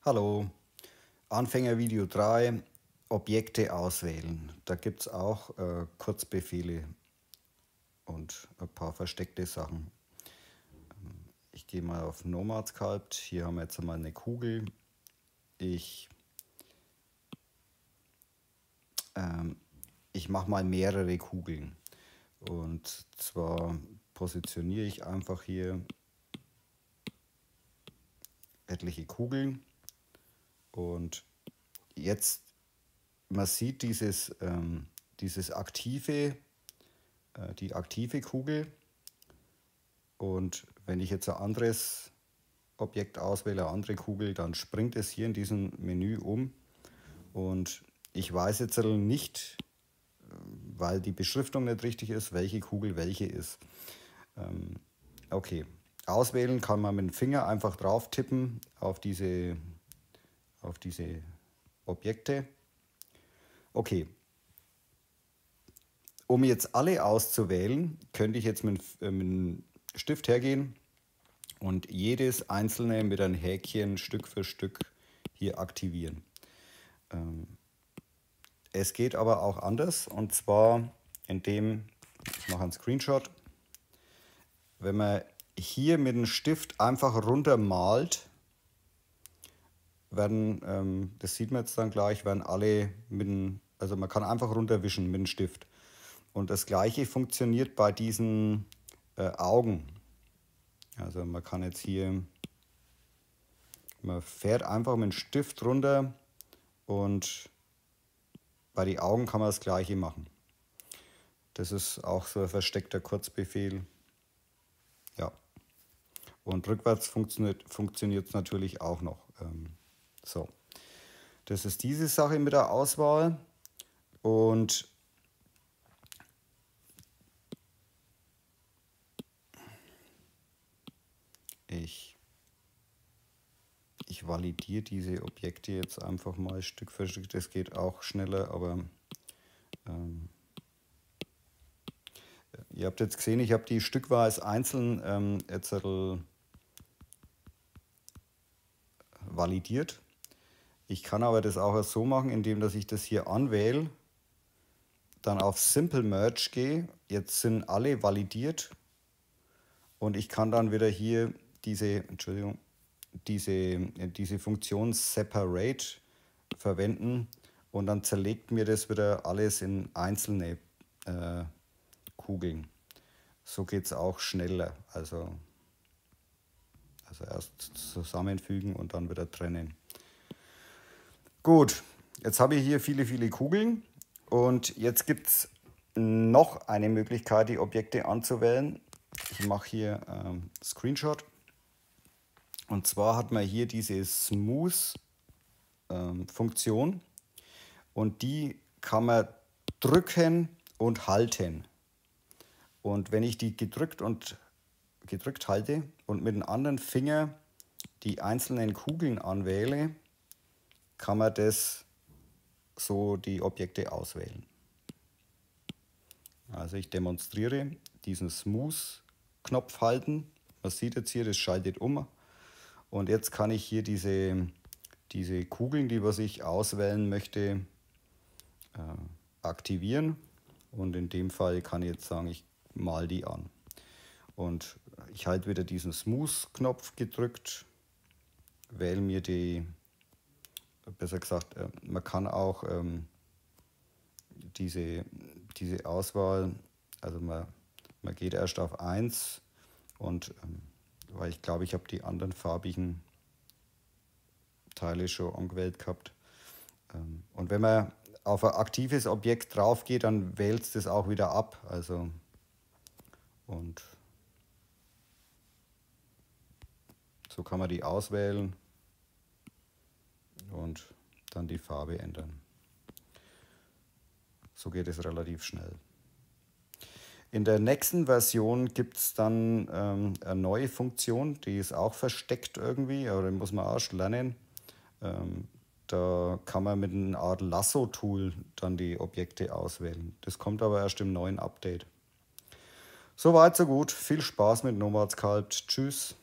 Hallo, Anfängervideo 3, Objekte auswählen. Da gibt es auch Kurzbefehle und ein paar versteckte Sachen. Ich gehe mal auf Nomadsculpt. Hier haben wir jetzt mal eine Kugel. Ich mache mal mehrere Kugeln. Und zwar positioniere ich einfach hier etliche Kugeln. Und jetzt, man sieht dieses aktive, die aktive Kugel. Und wenn ich jetzt ein anderes Objekt auswähle, eine andere Kugel, dann springt es hier in diesem Menü um. Und ich weiß jetzt nicht, weil die Beschriftung nicht richtig ist, welche Kugel welche ist. Okay, auswählen kann man mit dem Finger einfach drauf tippen auf diese Objekte. Okay, um jetzt alle auszuwählen, könnte ich jetzt mit dem Stift hergehen und jedes einzelne mit einem Häkchen Stück für Stück hier aktivieren. Es geht aber auch anders, und zwar indem, ich mache einen Screenshot, wenn man hier mit dem Stift einfach runter malt, werden, das sieht man jetzt dann gleich, werden alle also man kann einfach runterwischen mit dem Stift. Und das gleiche funktioniert bei diesen Augen. Also man kann jetzt hier, man fährt einfach mit dem Stift runter und bei den Augen kann man das gleiche machen. Das ist auch so ein versteckter Kurzbefehl. Ja. Und rückwärts funktioniert es natürlich auch noch. So. Das ist diese Sache mit der Auswahl. Und ich validiere diese Objekte jetzt einfach mal Stück für Stück. Das geht auch schneller, aber ihr habt jetzt gesehen, ich habe die stückweise einzeln jetzt validiert. Ich kann aber das auch so machen, indem dass ich das hier anwähle, dann auf Simple Merge gehe. Jetzt sind alle validiert und ich kann dann wieder hier diese Funktion Separate verwenden und dann zerlegt mir das wieder alles in einzelne Kugeln. So geht es auch schneller. Also erst zusammenfügen und dann wieder trennen. Gut, jetzt habe ich hier viele Kugeln und jetzt gibt es noch eine Möglichkeit, die Objekte anzuwählen. Ich mache hier Screenshot. Und zwar hat man hier diese Smooth-Funktion und die kann man drücken und halten. Und wenn ich die gedrückt halte und mit dem anderen Finger die einzelnen Kugeln anwähle, kann man das so die Objekte auswählen. Also ich demonstriere diesen Smooth-Knopf halten. Man sieht jetzt hier, das schaltet um. Und jetzt kann ich hier diese Kugeln, die was ich auswählen möchte, aktivieren. Und in dem Fall kann ich jetzt sagen, ich mal die an. Und ich halte wieder diesen Smooth-Knopf gedrückt, wähle mir besser gesagt, man kann auch diese Auswahl, also man geht erst auf 1 und weil ich glaube, ich habe die anderen farbigen Teile schon angewählt gehabt. Und wenn man auf ein aktives Objekt drauf geht, dann wählt es das auch wieder ab. Also und so kann man die auswählen und dann die Farbe ändern. So geht es relativ schnell. In der nächsten Version gibt es dann eine neue Funktion, die ist auch versteckt irgendwie, aber die muss man auch lernen. Da kann man mit einer Art Lasso-Tool dann die Objekte auswählen. Das kommt aber erst im neuen Update. Soweit, so gut. Viel Spaß mit Nomadsculpt. Tschüss.